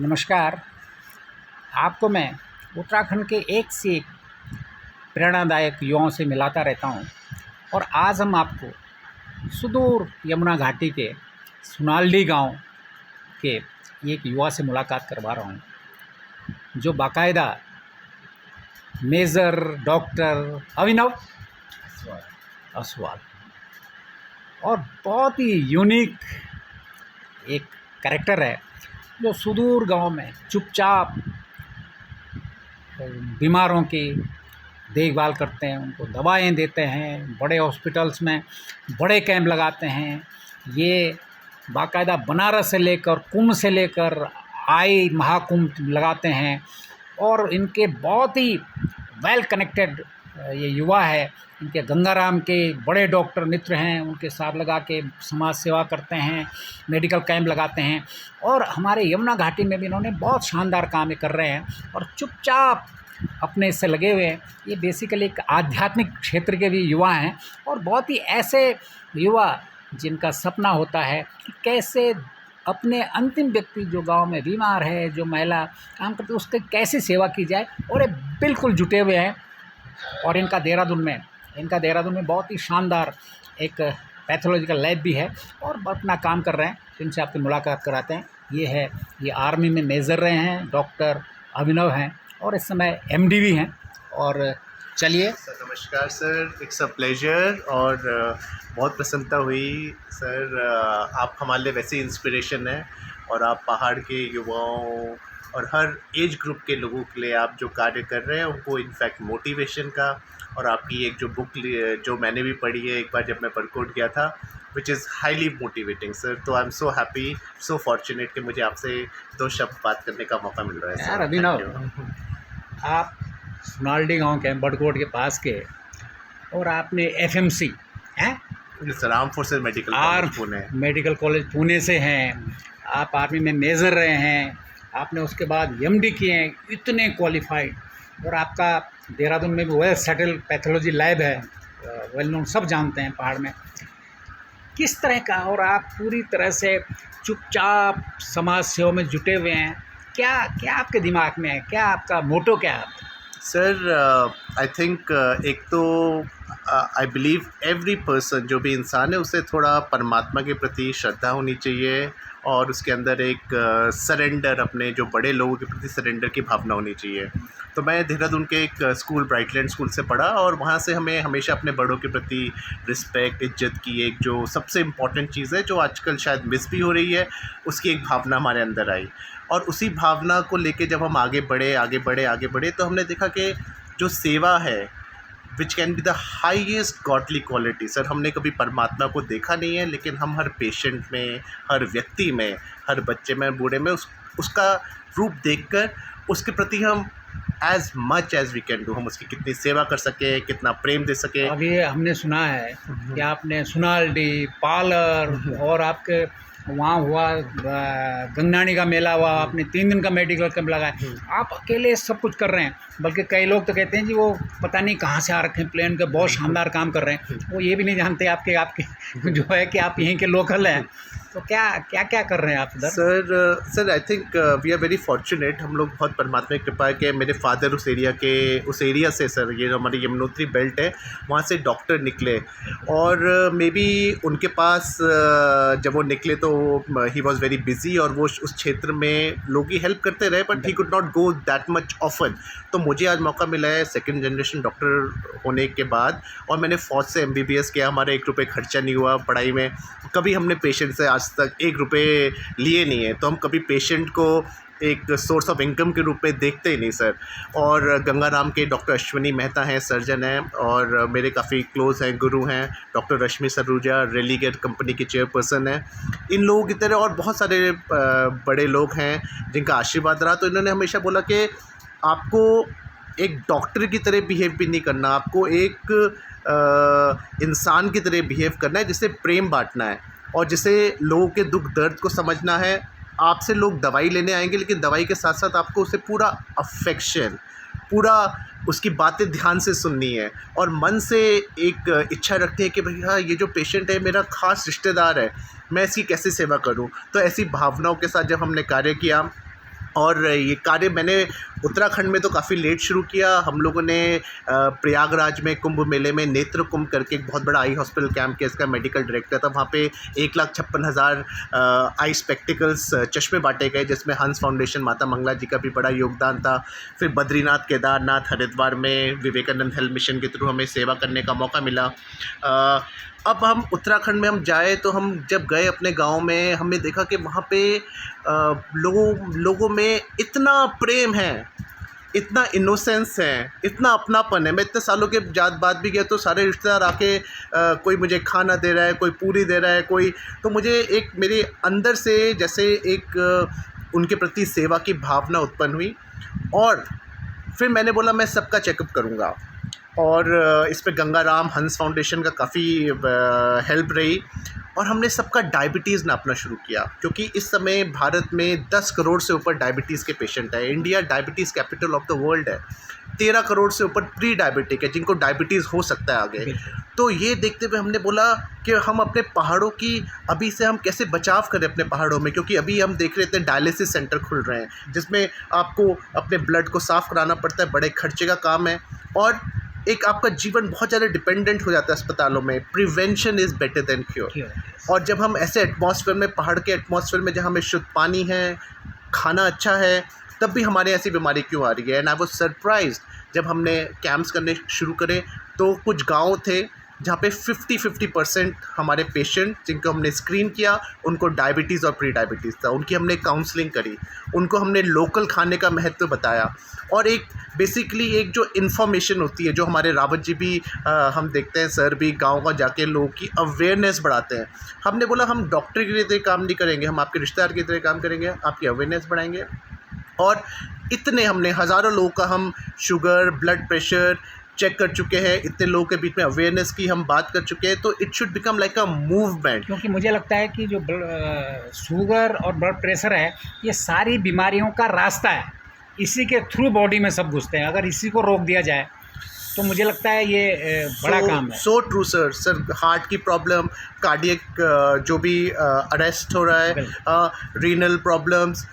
नमस्कार। आपको मैं उत्तराखंड के एक से एक प्रेरणादायक युवाओं से मिलाता रहता हूं और आज हम आपको सुदूर यमुना घाटी के सुनाल्डी गांव के एक युवा से मुलाकात करवा रहा हूं, जो बाकायदा मेजर डॉक्टर अभिनव असवाल और बहुत ही यूनिक एक कैरेक्टर है, जो सुदूर गांव में चुपचाप बीमारों की देखभाल करते हैं, उनको दवाएं देते हैं, बड़े हॉस्पिटल्स में बड़े कैंप लगाते हैं। ये बाकायदा बनारस से लेकर कुंभ से लेकर आई महाकुंभ लगाते हैं और इनके बहुत ही वेल कनेक्टेड ये युवा है। इनके गंगाराम के बड़े डॉक्टर मित्र हैं, उनके साथ लगा के समाज सेवा करते हैं, मेडिकल कैंप लगाते हैं और हमारे यमुना घाटी में भी इन्होंने बहुत शानदार काम कर रहे हैं और चुपचाप अपने इससे लगे हुए हैं। ये बेसिकली एक आध्यात्मिक क्षेत्र के भी युवा हैं और बहुत ही ऐसे युवा जिनका सपना होता है कि कैसे अपने अंतिम व्यक्ति जो गांव में बीमार है, जो महिला काम करती है, उसकी कैसे सेवा की जाए, और ये बिल्कुल जुटे हुए हैं। और इनका देहरादून में बहुत ही शानदार एक पैथोलॉजिकल लैब भी है और अपना काम कर रहे हैं। इनसे आपकी मुलाकात कराते हैं। ये आर्मी में मेजर रहे हैं, डॉक्टर अभिनव हैं और इस समय एमडी भी हैं। और चलिए सर, नमस्कार सर, इट्स अ प्लेजर और बहुत प्रसन्नता हुई सर। आप हमारे लिए वैसे इंस्पिरेशन हैं और आप पहाड़ के युवाओं और हर एज ग्रुप के लोगों के लिए आप जो कार्य कर रहे हैं उनको इनफैक्ट मोटिवेशन का, और आपकी एक जो बुक जो मैंने भी पढ़ी है एक बार जब मैं बरकोट गया था, which is highly motivating sir. तो I am so happy, so fortunate कि मुझे आपसे दो शब्द बात करने का मौका मिल रहा है यार सर। अभिनव, आप सुनाल्डी गांव के बड़कोट के पास के और आपने एफएमसी हैं sir, arm forces medical college Pune, medical college Pune से हैं। आप आर्मी में मेजर रहे हैं, आपने उसके बाद एमडी किए हैं, इतने क्वालिफाइड, और आपका देहरादून में भी वेल सेटल पैथोलॉजी लैब है, वेल नोन, सब जानते हैं पहाड़ में किस तरह का। और आप पूरी तरह से चुपचाप समाज सेवा में जुटे हुए हैं। क्या क्या आपके दिमाग में है, क्या आपका मोटो क्या है? सर आई थिंक एक तो आई बिलीव एवरी पर्सन, जो भी इंसान है, उसे थोड़ा परमात्मा के प्रति श्रद्धा होनी चाहिए और उसके अंदर एक सरेंडर, अपने जो बड़े लोगों के प्रति सरेंडर की भावना होनी चाहिए। तो मैं देहरादून के एक स्कूल, ब्राइटलैंड स्कूल से पढ़ा और वहाँ से हमें हमेशा अपने बड़ों के प्रति रिस्पेक्ट, इज्जत की एक जो सबसे इम्पॉर्टेंट चीज़ है, जो आजकल शायद मिस भी हो रही है, उसकी एक भावना हमारे अंदर आई। और उसी भावना को लेके जब हम आगे बढ़े तो हमने देखा कि जो सेवा है, which can be the highest godly quality. Sir, हमने कभी परमात्मा को देखा नहीं है, लेकिन हम हर पेशेंट में, हर व्यक्ति में, हर बच्चे में, बूढ़े में उसका रूप देखकर उसके प्रति हम as much as we can do, हम उसकी कितनी सेवा कर सके, कितना प्रेम दे सके। अभी हमने सुना है कि आपने सुनाल्डी, पालर और आपके वहाँ हुआ गंगनानी का मेला हुआ, आपने 3 दिन का मेडिकल कैंप लगाया। आप अकेले सब कुछ कर रहे हैं, बल्कि कई लोग तो कहते हैं जी वो पता नहीं कहाँ से आ रखे हैं प्लेन के, बहुत शानदार काम कर रहे हैं। वो ये भी नहीं जानते आपके जो है कि आप यहीं के लोकल हैं। तो क्या कर रहे हैं आप इधर? Sir I think we are very fortunate. हम लोग बहुत परमात्मा की कृपा है कि मेरे फादर उस एरिया से, सर, ये हमारी यमुनोत्री बेल्ट है, वहाँ से डॉक्टर निकले और मे बी उनके पास जब वो निकले तो ही वॉज वेरी बिजी और वो उस क्षेत्र में लोग ही हेल्प करते रहे, but he could not go that much often. तो मुझे आज मौका मिला है सेकेंड जनरेशन डॉक्टर होने के बाद, और मैंने फौज से MBBS किया। हमारा 1 रुपये खर्चा नहीं हुआ पढ़ाई में, कभी हमने पेशेंट से आज तक 1 रुपये लिए नहीं है। तो हम कभी पेशेंट को एक सोर्स ऑफ इनकम के रूप में देखते ही नहीं सर। और गंगाराम के डॉक्टर अश्विनी मेहता हैं, सर्जन हैं और मेरे काफ़ी क्लोज हैं, गुरु हैं। डॉक्टर रश्मि सरूजा रेलीगेट कंपनी की चेयरपर्सन हैं। इन लोगों की तरह और बहुत सारे बड़े लोग हैं जिनका आशीर्वाद रहा। तो इन्होंने हमेशा बोला कि आपको एक डॉक्टर की तरह बिहेव भी नहीं करना, आपको एक इंसान की तरह बिहेव करना है, जिससे प्रेम बांटना है और जिसे लोगों के दुख दर्द को समझना है। आपसे लोग दवाई लेने आएंगे, लेकिन दवाई के साथ साथ आपको उसे पूरा अफेक्शन, पूरा उसकी बातें ध्यान से सुननी है और मन से एक इच्छा रखते हैं कि भैया ये जो पेशेंट है मेरा ख़ास रिश्तेदार है, मैं इसकी कैसे सेवा करूं। तो ऐसी भावनाओं के साथ जब हमने कार्य किया और ये कार्य मैंने उत्तराखंड में तो काफ़ी लेट शुरू किया। हम लोगों ने प्रयागराज में कुंभ मेले में नेत्र कुंभ करके एक बहुत बड़ा आई हॉस्पिटल कैंप किया, इसका मेडिकल डायरेक्टर था। वहाँ पे 1,56,000 आई स्पेक्टिकल्स चश्मे बांटे गए, जिसमें हंस फाउंडेशन माता मंगला जी का भी बड़ा योगदान था। फिर बद्रीनाथ, केदारनाथ, हरिद्वार में विवेकानंद हेल्थ मिशन के थ्रू हमें सेवा करने का मौका मिला। अब हम उत्तराखंड में हम जाए तो हम जब गए अपने गांव में, हमने देखा कि वहाँ पे लोगों में इतना प्रेम है, इतना इनोसेंस है, इतना अपनापन है। मैं इतने सालों के बाद भी गया तो सारे रिश्तेदार आके कोई मुझे खाना दे रहा है, कोई पूरी दे रहा है, कोई, तो मुझे एक मेरे अंदर से जैसे एक उनके प्रति सेवा की भावना उत्पन्न हुई। और फिर मैंने बोला मैं सबका चेकअप करूँगा, और इस पे गंगाराम हंस फाउंडेशन का काफ़ी हेल्प रही, और हमने सबका डायबिटीज़ नापना शुरू किया, क्योंकि इस समय भारत में 10 करोड़ से ऊपर डायबिटीज़ के पेशेंट हैं। India diabetes capital of the world है। 13 करोड़ से ऊपर प्री डायबिटिक है, जिनको डायबिटीज़ हो सकता है आगे। तो ये देखते हुए हमने बोला कि हम अपने पहाड़ों की अभी से हम कैसे बचाव करें अपने पहाड़ों में, क्योंकि अभी हम देख रहे थे डायलिसिस सेंटर खुल रहे हैं, जिसमें आपको अपने ब्लड को साफ़ कराना पड़ता है, बड़े खर्चे का काम है, और एक आपका जीवन बहुत ज़्यादा डिपेंडेंट हो जाता है अस्पतालों में। Prevention is better than cure. और जब हम ऐसे एटमॉस्फेयर में, पहाड़ के एटमॉस्फेयर में, जहाँ में शुद्ध पानी है, खाना अच्छा है, तब भी हमारे ऐसी बीमारी क्यों आ रही है। एंड आई वाज सरप्राइज्ड जब हमने कैंप्स करने शुरू करे, तो कुछ गाँव थे जहाँ पे 50% हमारे पेशेंट जिनको हमने स्क्रीन किया, उनको डायबिटीज़ और प्री डायबिटीज़ था। उनकी हमने काउंसलिंग करी, उनको हमने लोकल खाने का महत्व बताया, और एक बेसिकली एक जो इन्फॉर्मेशन होती है, जो हमारे रावत जी भी हम देखते हैं, सर भी गाँव जाके लोगों की अवेयरनेस बढ़ाते हैं। हमने बोला हम डॉक्टर की तरह काम नहीं करेंगे, हम आपके रिश्तेदार की तरह काम करेंगे, आपकी अवेयरनेस बढ़ाएंगे। और इतने हमने हज़ारों लोगों का हम शुगर, ब्लड प्रेशर चेक कर चुके हैं, इतने लोगों के बीच में अवेयरनेस की हम बात कर चुके हैं। तो it should become like a movement, क्योंकि मुझे लगता है कि जो शुगर और ब्लड प्रेशर है, ये सारी बीमारियों का रास्ता है, इसी के थ्रू बॉडी में सब घुसते हैं। अगर इसी को रोक दिया जाए तो मुझे लगता है ये बड़ा काम है। So true sir. हार्ट की प्रॉब्लम, कार्डियक जो भी अरेस्ट हो रहा है, रीनल प्रॉब्लम्स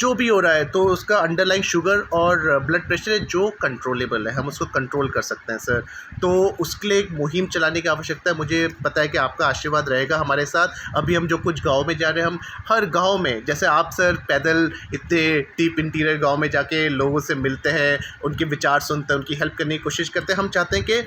जो भी हो रहा है, तो उसका अंडरलाइंग शुगर और ब्लड प्रेशर है जो कंट्रोलेबल है, हम उसको कंट्रोल कर सकते हैं सर। तो उसके लिए एक मुहिम चलाने की आवश्यकता है। मुझे पता है कि आपका आशीर्वाद रहेगा हमारे साथ। अभी हम जो कुछ गाँव में जा रहे हैं, हम हर गाँव में, जैसे आप सर पैदल इतने डीप इंटीरियर गाँव में जाके लोगों से मिलते हैं, उनके विचार सुनते हैं, उनकी हेल्प करने की कोशिश करते हैं। हम चाहते हैं कि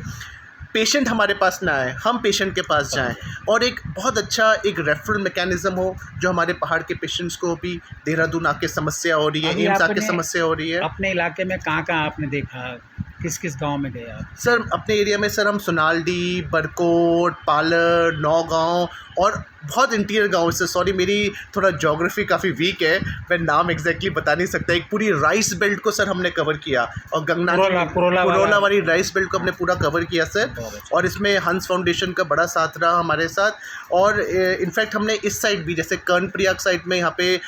पेशेंट हमारे पास ना आए, हम पेशेंट के पास जाएं, और एक बहुत अच्छा एक रेफरल मैकेनिज़्म हो, जो हमारे पहाड़ के पेशेंट्स को भी देहरादून आके समस्या हो रही है, एम्स आके समस्या हो रही है। अपने इलाके में कहाँ आपने देखा, किस किस गांव में गए आप? सर अपने एरिया में सर हम सुनालडी, बरकोट, पालर, नौगांव और बहुत इंटीरियर गाँव से, सॉरी मेरी थोड़ा ज्योग्राफी काफ़ी वीक है, मैं नाम एग्जैक्टली बता नहीं सकता। एक पूरी राइस बेल्ट को सर हमने कवर किया, और कुरोला वाली राइस बेल्ट को हमने पूरा कवर किया सर। और इसमें हंस फाउंडेशन का बड़ा साथ रहा हमारे साथ। और इनफैक्ट हमने इस साइड भी, जैसे कर्णप्रयाग साइड में, यहाँ पे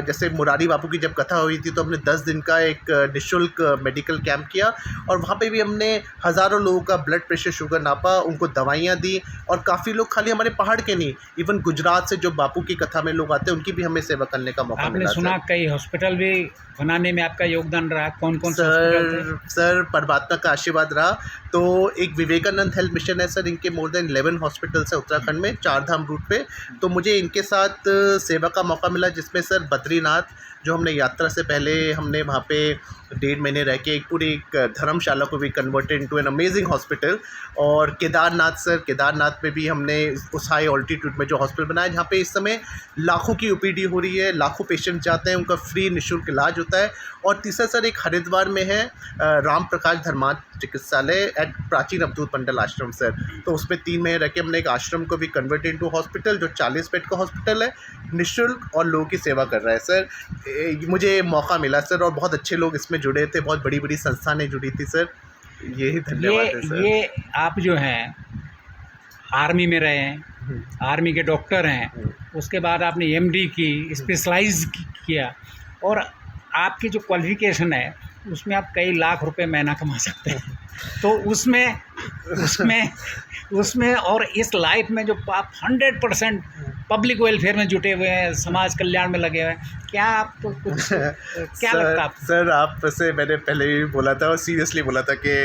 जैसे मुरारी बापू की जब कथा हुई थी, तो हमने 10 दिन का एक निःशुल्क मेडिकल कैंप किया, और वहाँ पे भी हमने हज़ारों लोगों का ब्लड प्रेशर, शुगर नापा, उनको दवाइयाँ दी। और काफ़ी लोग खाली हमारे पहाड़ के नहीं, इवन गुजरात से जो बापू की कथा में लोग आते हैं, उनकी भी हमें सेवा करने का मौका मिला। आपने सुना कई हॉस्पिटल भी बनाने में आपका योगदान रहा, कौन कौन सर परमात्मा का आशीर्वाद रहा। तो एक विवेकानंद हेल्थ मिशन है सर, इनके मोर देन 11 हॉस्पिटल्स है उत्तराखंड में, 4 धाम रूट पे। तो मुझे इनके साथ सेवा का मौका मिला, जिसमें सर बद्रीनाथ, जो हमने यात्रा से पहले हमने वहाँ पे 1.5 महीने रह के एक पूरी एक धर्मशाला को भी converted into an amazing hospital. और केदारनाथ सर, केदारनाथ में भी हमने उस हाई ऑल्टीट्यूड में जो हॉस्पिटल बनाया, जहाँ पे इस समय लाखों की ओपीडी हो रही है, लाखों पेशेंट जाते हैं, उनका फ्री निःशुल्क इलाज होता है। और तीसरा सर एक हरिद्वार में है राम प्रकाश धर्मार्थ चिकित्सालय एट प्राचीन अवधूत मंडल आश्रम सर। तो उसमें 3 महीने रह के हमने एक आश्रम को भी कन्वर्ट इनटू हॉस्पिटल, जो 40 बेड का हॉस्पिटल है, निःशुल्क और लोगों की सेवा कर रहा है सर। मुझे मौका मिला सर, और बहुत अच्छे लोग इसमें जुड़े थे, बहुत बड़ी बड़ी संस्थानें जुड़ी थी सर। यही धन्यवाद है सर। ये आप जो हैं आर्मी में रहे हैं, आर्मी के डॉक्टर हैं, उसके बाद आपने एमडी की, स्पेशलाइज किया, और आपकी जो क्वालिफिकेशन है उसमें आप कई लाख रुपए महीना कमा सकते हैं। तो उसमें और इस लाइफ में जो आप 100% पब्लिक वेलफेयर में जुटे हुए हैं, समाज कल्याण में लगे हुए हैं। क्या आप कुछ क्या लगता है आपको? सर आपसे मैंने पहले भी बोला था और सीरियसली बोला था कि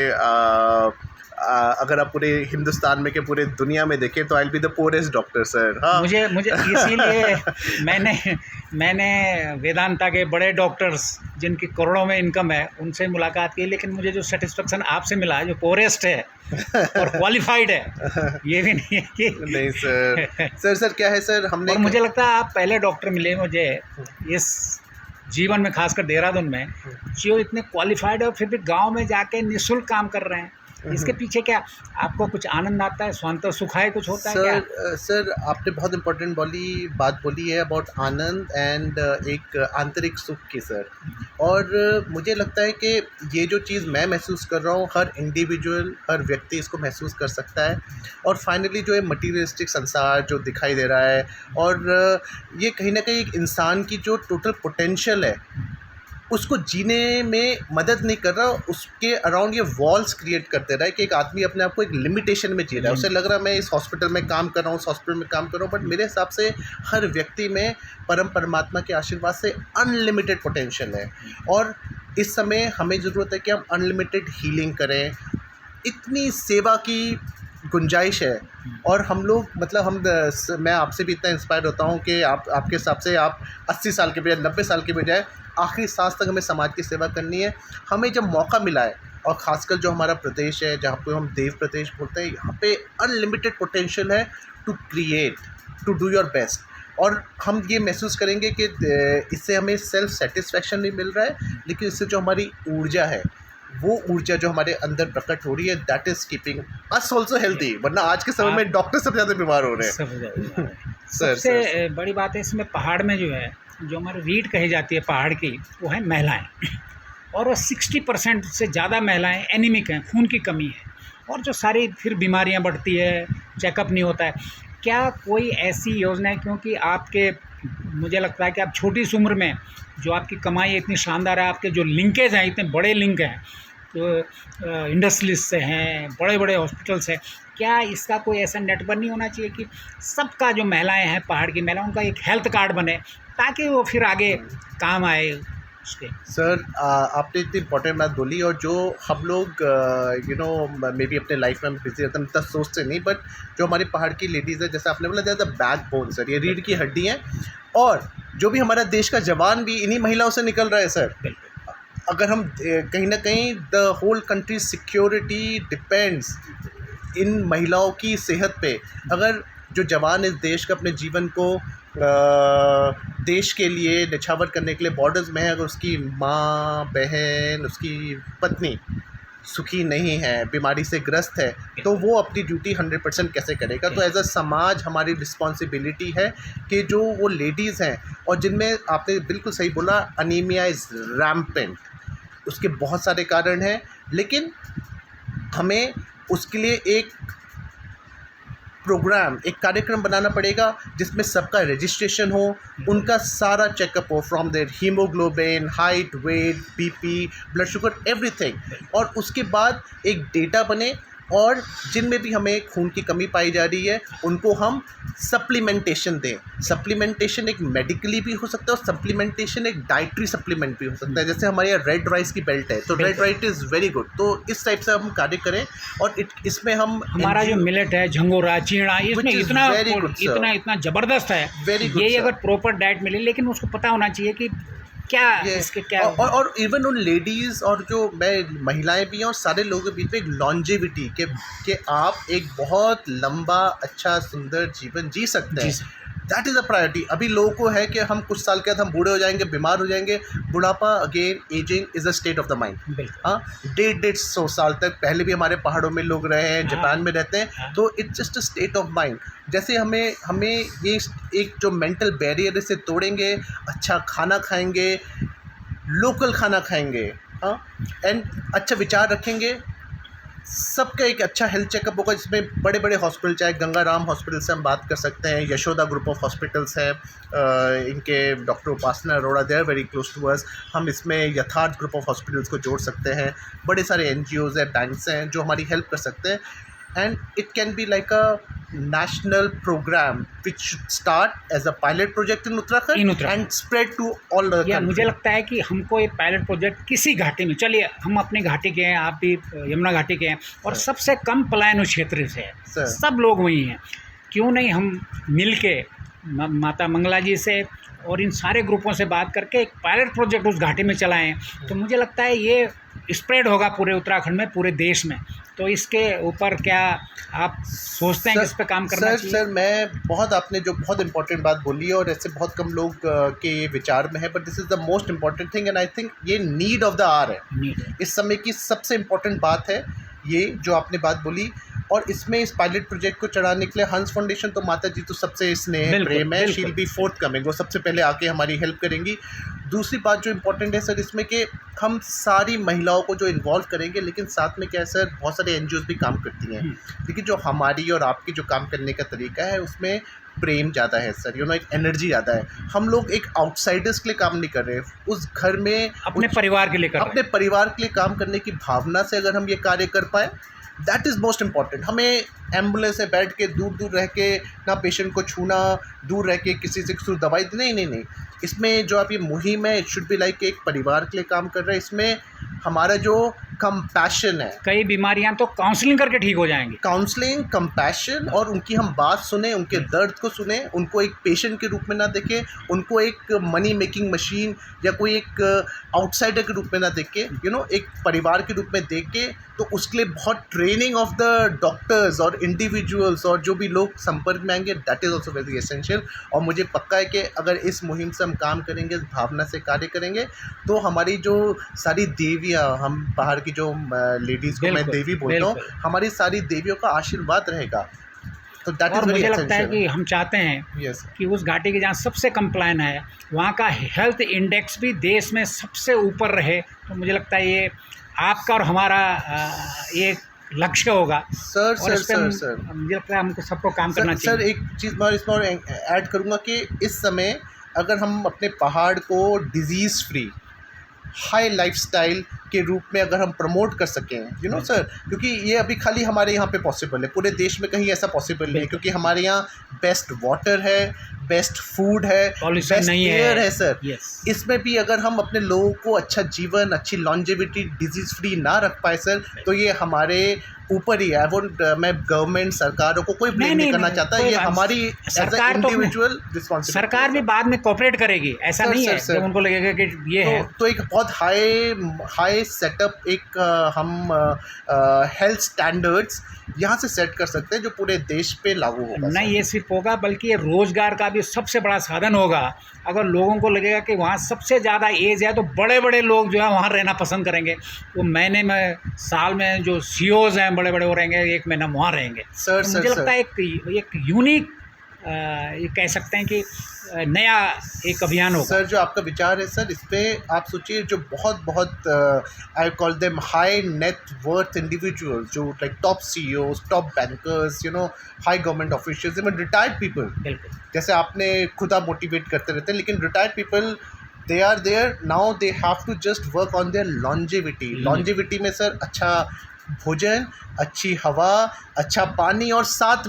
अगर आप पूरे हिंदुस्तान में के पूरे दुनिया में देखें तो I will be the poorest doctor sir. हाँ, मुझे इसीलिए मैंने वेदांता के बड़े डॉक्टर्स जिनकी करोड़ों में इनकम है उनसे मुलाकात की, लेकिन मुझे जो सेटिस्फेक्शन आपसे मिला, जो पोरेस्ट है और क्वालिफाइड है, ये भी नहीं है कि नहीं सर क्या है सर, हमने और मुझे लगता है आप पहले डॉक्टर मिले मुझे इस जीवन में, खासकर देहरादून में, जो इतने क्वालिफाइड है और फिर भी गांव में जाके निःशुल्क काम कर रहे हैं। इसके पीछे क्या आपको कुछ आनंद आता है, स्वांत सुख है, कुछ होता है क्या? सर आपने बहुत इम्पोर्टेंट बात बोली है अबाउट आनंद एंड एक आंतरिक सुख की सर। और मुझे लगता है कि ये जो चीज़ मैं महसूस कर रहा हूँ, हर इंडिविजुअल, हर व्यक्ति इसको महसूस कर सकता है। और फाइनली जो है मटीरियलिस्टिक संसार जो दिखाई दे रहा है, और ये कहीं ना कहीं एक इंसान की जो टोटल पोटेंशियल है उसको जीने में मदद नहीं कर रहा, उसके अराउंड ये वॉल्स क्रिएट कर दे रहा है कि एक आदमी अपने आप को एक लिमिटेशन में जी रहा है। उसे लग रहा है मैं इस हॉस्पिटल में काम कर रहा हूँ, उस हॉस्पिटल में काम कर रहा हूँ, बट मेरे हिसाब से हर व्यक्ति में परमात्मा के आशीर्वाद से अनलिमिटेड पोटेंशियल है। और इस समय हमें ज़रूरत है कि हम अनलिमिटेड हीलिंग करें। इतनी सेवा की गुंजाइश है, और हम लोग मतलब मैं आपसे भी इतना इंस्पायर होता हूँ कि आपके हिसाब से आप 80 साल के बजाय 90 साल के बजाय आखिरी सांस तक हमें समाज की सेवा करनी है। हमें जब मौका मिला है, और ख़ासकर जो हमारा प्रदेश है जहाँ पे हम देव प्रदेश बोलते हैं, यहाँ पे अनलिमिटेड पोटेंशियल है to create, to do your best. और हम ये महसूस करेंगे कि इससे हमें सेल्फ सेटिस्फेक्शन भी मिल रहा है, लेकिन इससे जो हमारी ऊर्जा है, वो ऊर्जा जो हमारे अंदर प्रकट हो रही है, that is keeping us also healthy. वरना आज के समय में डॉक्टर सबसे ज़्यादा बीमार हो रहे हैं। सबसे बड़ी बात है इसमें, पहाड़ में जो है, जो हमारी रीढ़ कही जाती है पहाड़ की, वो है महिलाएं, और वो 60% से ज़्यादा महिलाएं एनीमिक हैं, खून की कमी है, और जो सारी फिर बीमारियां बढ़ती है, चेकअप नहीं होता है। क्या कोई ऐसी योजना है, क्योंकि आपके, मुझे लगता है कि आप छोटी सी उम्र में जो आपकी कमाई इतनी शानदार है, आपके जो लिंकेज हैं, इतने बड़े लिंक हैं, तो इंडस्ट्रीज से हैं, बड़े बड़े हॉस्पिटल्स हैं, क्या इसका कोई ऐसा नेटवर्क नहीं होना चाहिए कि सबका, जो महिलाएं हैं, पहाड़ की महिलाओं का एक हेल्थ कार्ड बने, ताकि वो फिर आगे काम आए उसके? सर आपने इतनी इंपॉर्टेंट बात बोली, और जो हम लोग मे बी अपने लाइफ में बिजी रहते हैं, इतना सोचते नहीं, बट जो हमारी पहाड़ की लेडीज़ है, जैसे आपने बोला, ज़्यादा बैकबोन सर, ये रीढ़ की हड्डी हैं, और जो भी हमारा देश का जवान भी इन्हीं महिलाओं से निकल रहा है सर। अगर हम कहीं ना कहीं the whole country security depends इन महिलाओं की सेहत पे। अगर जो जवान इस देश का अपने जीवन को देश के लिए निछावर करने के लिए बॉर्डर्स में है, अगर उसकी माँ, बहन, उसकी पत्नी सुखी नहीं है, बीमारी से ग्रस्त है, तो वो अपनी ड्यूटी 100% कैसे करेगा? तो एज अ समाज हमारी रिस्पॉन्सिबिलिटी है कि जो वो लेडीज़ हैं, और जिनमें आपने बिल्कुल सही बोला, अनीमिया इज़ रैम्पेंट, उसके बहुत सारे कारण हैं, लेकिन हमें उसके लिए एक प्रोग्राम, एक कार्यक्रम बनाना पड़ेगा जिसमें सबका रजिस्ट्रेशन हो, उनका सारा चेकअप हो, from there haemoglobin, height, weight, BP, blood sugar, everything, और उसके बाद एक डेटा बने, और जिनमें भी हमें खून की कमी पाई जा रही है उनको हम सप्लीमेंटेशन दें। सप्लीमेंटेशन एक मेडिकली भी हो सकता है, और सप्लीमेंटेशन एक डाइटरी सप्लीमेंट भी हो सकता है। जैसे हमारे यहाँ रेड राइस की बेल्ट है, तो red rice is very good, तो इस टाइप से हम कार्य करें। और इसमें हम हमारा जो मिलेट है, झंगोरा, चीड़ा, इसमें इतना ज़बरदस्त है, यही अगर प्रॉपर डाइट मिले, लेकिन उसको पता होना चाहिए कि क्या इसके क्या, और इवन उन लेडीज़ और जो महिलाएं भी हैं, और सारे लोगों के बीच में एक लॉन्जेविटी के आप एक बहुत लंबा, अच्छा, सुंदर जीवन जी सकते हैं। That is a priority. अभी लोगों को है कि हम कुछ साल के बाद हम बूढ़े हो जाएंगे, बीमार हो जाएंगे। बुढ़ापा, again, ageing is a state of the mind. हाँ, 150 साल तक पहले भी हमारे पहाड़ों में लोग रहे हैं, जापान में रहते हैं, तो it's just a state of mind. जैसे हमें ये एक जो मेंटल बैरियर इसे तोड़ेंगे, अच्छा खाना खाएंगे, लोकल खाना खाएंगे, हाँ, एंड अच्छा विचार रखेंगे, सबका एक अच्छा हेल्थ चेकअप होगा, जिसमें बड़े बड़े हॉस्पिटल, चाहे गंगाराम हॉस्पिटल से हम बात कर सकते हैं, यशोदा ग्रुप ऑफ हॉस्पिटल्स हैं, इनके doctor Upasana Arora, they are very close to us. हम इसमें यथार्थ ग्रुप ऑफ हॉस्पिटल्स को जोड़ सकते हैं। बड़े सारे NGOs हैं, बैंक्स हैं जो हमारी हेल्प कर सकते हैं, and it can be like a national program which should start as a pilot project in Uttarakhand and spread to all the country. मुझे लगता है कि हमको ये पायलट प्रोजेक्ट किसी घाटी में, चलिए हम अपनी घाटी के हैं, आप भी यमुना घाटी के हैं और सबसे कम पलायन क्षेत्र से है, सब लोग वहीं हैं, क्यों नहीं हम मिल के माता मंगला जी से और इन सारे ग्रुपों से बात करके एक पायलट प्रोजेक्ट उस घाटी में चलाएं। तो मुझे लगता है ये स्प्रेड होगा पूरे उत्तराखंड में, पूरे देश में। तो इसके ऊपर क्या आप सोचते हैं कि इस पे काम करना चाहिए? सर मैं बहुत, आपने जो बहुत इंपॉर्टेंट बात बोली है और ऐसे बहुत कम लोग के विचार में है, but this is the most important thing and I think ये नीड ऑफ द आवर है, इस समय की सबसे इम्पॉर्टेंट बात है ये जो आपने बात बोली। और इसमें इस पायलट प्रोजेक्ट को चढ़ाने के लिए हंस फाउंडेशन तो माता जी तो सबसे स्नेह प्रेम है, she will be fourth coming, वो सबसे पहले आके हमारी हेल्प करेंगी। दूसरी बात जो इम्पोर्टेंट है सर इसमें कि हम सारी महिलाओं को जो इन्वॉल्व करेंगे, लेकिन साथ में क्या है सर, बहुत सारे एनजीओज़ भी काम करती हैं, लेकिन जो हमारी और आपकी जो काम करने का तरीका है उसमें प्रेम ज़्यादा है सर, एक एनर्जी ज़्यादा है। हम लोग एक आउटसाइडर्स के लिए काम नहीं कर रहे, उस घर में अपने परिवार के लिए कर रहे हैं, अपने परिवार के लिए काम करने की भावना से अगर हम ये कार्य कर पाए, दैट इज़ मोस्ट इम्पॉर्टेंट। हमें एम्बुलेंस में बैठ के दूर दूर रह के ना पेशेंट को छूना, दूर रह के किसी से कुछ दवाई, नहीं, इसमें जो आप ये मुहिम है, इट शुड बी लाइक एक परिवार के लिए काम कर रहे हैं। इसमें हमारा जो कंपैशन है, कई बीमारियां तो काउंसलिंग करके ठीक हो जाएंगी, काउंसलिंग, कंपैशन, और उनकी हम बात सुने, उनके दर्द को सुने, उनको एक पेशेंट के रूप में ना देखें, उनको एक मनी मेकिंग मशीन या कोई एक आउटसाइडर के रूप में ना देख के, एक परिवार के रूप में देख के, तो उसके लिए बहुत ट्रेनिंग ऑफ द डॉक्टर्स और इंडिविजुअल्स और जो भी लोग संपर्क में आएंगे, that is also very essential. और मुझे पक्का है कि अगर इस मुहिम से हम काम करेंगे, इस भावना से कार्य करेंगे, तो हमारी जो सारी देवियाँ, हम बाहर की जो लेडीज़ को मैं देवी बोलता हूँ, हमारी सारी देवियों का आशीर्वाद रहेगा। तो दैट इज़ वेरी मुझे लगता है कि हम चाहते हैं कि उस घाटी के जहाँ सबसे कम पलायन है, वहाँ का हेल्थ इंडेक्स भी देश में सबसे ऊपर रहे। तो मुझे लगता है ये आपका और हमारा ये लक्ष्य होगा सर। मुझे लगता है हमको सबको काम करना चाहिए। सर एक चीज़ मैं इसमें और ऐड करूँगा कि इस समय अगर हम अपने पहाड़ को डिजीज़ फ्री, हाई लाइफस्टाइल के रूप में अगर हम प्रमोट कर सकें, सर, क्योंकि ये अभी खाली हमारे यहाँ पे पॉसिबल है, पूरे देश में कहीं ऐसा पॉसिबल नहीं है, क्योंकि हमारे यहाँ बेस्ट वाटर है, बेस्ट फूड है, बेस्ट एयर है सर। इसमें भी अगर हम अपने लोगों को अच्छा जीवन, अच्छी लॉन्जेविटी, डिजीज़ फ्री ना रख पाए सर, तो ये हमारे ऊपर ही है। मैं गवर्नमेंट, सरकारों को कोई ब्लेम नहीं करना चाहता, ये हमारी सरकार इंडिविजुअल रिस्पॉन्सिबिलिटी। सरकार भी बाद में कोऑपरेट करेगी, ऐसा नहीं है कि उनको लगेगा कि ये है। तो एक बहुत हाई सेटअप, एक हम हेल्थ स्टैंडर्ड्स यहाँ से सेट कर सकते हैं जो पूरे देश पे लागू होगा। नहीं ये सिर्फ होगा, बल्कि ये रोज़गार का भी सबसे बड़ा साधन होगा। अगर लोगों को लगेगा कि वहाँ सबसे ज़्यादा एज है, तो बड़े बड़े लोग जो है वहाँ रहना पसंद करेंगे। वो महीने में, साल में जो CEOs हैं बड़े बड़े वो रहेंगे, 1 महीना वहाँ रहेंगे। सर, तो मुझे लगता है एक यूनिक, ये कह सकते हैं कि नया एक अभियान होगा। सर जो आपका विचार है सर, इस पर आप सोचिए, जो बहुत I call them high net worth individuals, जो like top CEOs, top bankers, high government officials, even retired people, जैसे आपने खुद आप मोटिवेट करते रहते हैं, लेकिन retired people, they are there now, they have to just work on their longevity में सर अच्छा भोजन, अच्छी हवा, अच्छा पानी, और साथ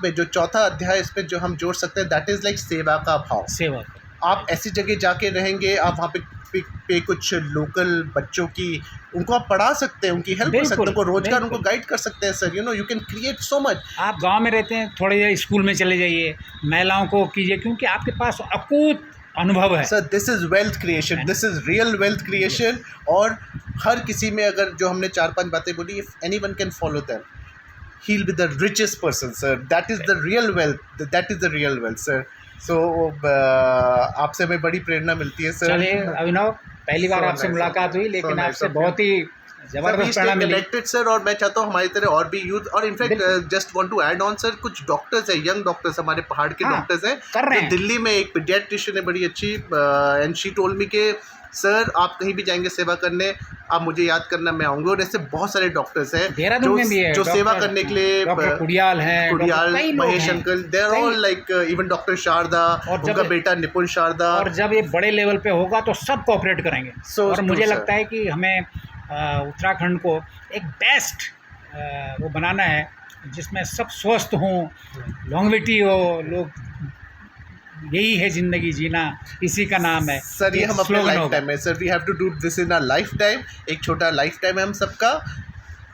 में जो चौथा अध्याय इस पे जो हम जोड़ सकते हैं, दैट इज़ लाइक सेवा का भाव। सेवा, आप ऐसी जगह जाके रहेंगे, आप वहाँ पे कुछ लोकल बच्चों की, उनको आप पढ़ा सकते हैं, उनकी हेल्प कर सकते हैं, उनको रोजगार, उनको गाइड कर सकते हैं sir. You can create so much. आप गांव में रहते हैं, थोड़े स्कूल में चले जाइए, महिलाओं को कीजिए, क्योंकि आपके पास अकूत अनुभव है sir. This is wealth creation, this is real wealth creation. और हर किसी में अगर जो हमने 4-5 बातें बोली, if anyone can follow them, he will be the richest person sir, that is the real wealth sir. So आपसे हमें बड़ी प्रेरणा मिलती है सर। चलिए अभिनव, पहली बार आपसे मुलाकात हुई, लेकिन आपसे बहुत ही जबरदस्त प्रेरणा मिली कनेक्टेड सर। और मैं चाहता हूँ हमारी तरह और भी यूथ, और in fact just want to add on sir, कुछ डॉक्टर्स हैं, यंग डॉक्टर्स हमारे पहाड़ के डॉक्टर्स हैं, तो दिल्ली में एक पीडियाट्रिशियन है बड़ी अच्छी, एंड शी टोल्ड मी के सर आप कहीं भी जाएंगे सेवा करने, आप मुझे याद करना, मैं आऊँगा। और ऐसे बहुत सारे डॉक्टर्स हैं जो सेवा करने के लिए, doctor Kudiyal, Mahesh uncle, they are all like, even doctor Sharda, उनका बेटा निपुण शारदा। और जब ये बड़े लेवल पे होगा तो सब कोऑपरेट करेंगे। और मुझे लगता है कि हमें उत्तराखंड को एक बेस्ट वो बनाना है, जिसमें सब स्वस्थ हों, लॉन्गेविटी हो, लोग यही है ज़िंदगी जीना, इसी का नाम है। सर ये हम अपने स्लोगन लाइफ होगा। टाइम में, sir we have to do this in our life time. एक छोटा लाइफ टाइम है हम सबका,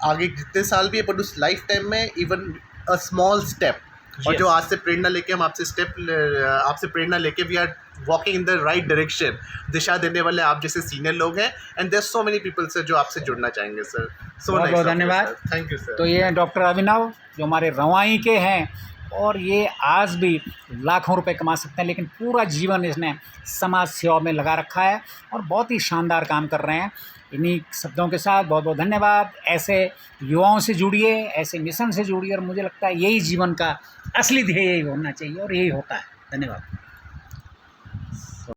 आगे जितने साल भी है, पर उस लाइफ टाइम में इवन अ स्मॉल स्टेप, और Yes. जो आज से प्रेरणा लेके हम आपसे प्रेरणा लेके we are walking in the right direction, दिशा देने वाले आप जैसे सीनियर लोग हैं, and there so many people sir जो आपसे जुड़ना चाहेंगे सर। सो बहुत बहुत धन्यवाद। Thank you sir. तो ये डॉक्टर अभिनव जो हमारे रवाई के हैं, और ये आज भी लाखों रुपए कमा सकते हैं, लेकिन पूरा जीवन इसने समाज सेवा में लगा रखा है और बहुत ही शानदार काम कर रहे हैं। इन्हीं शब्दों के साथ बहुत बहुत धन्यवाद। ऐसे युवाओं से जुड़िए, ऐसे मिशन से जुड़िए, और मुझे लगता है यही जीवन का असली ध्येय यही होना चाहिए और यही होता है। धन्यवाद।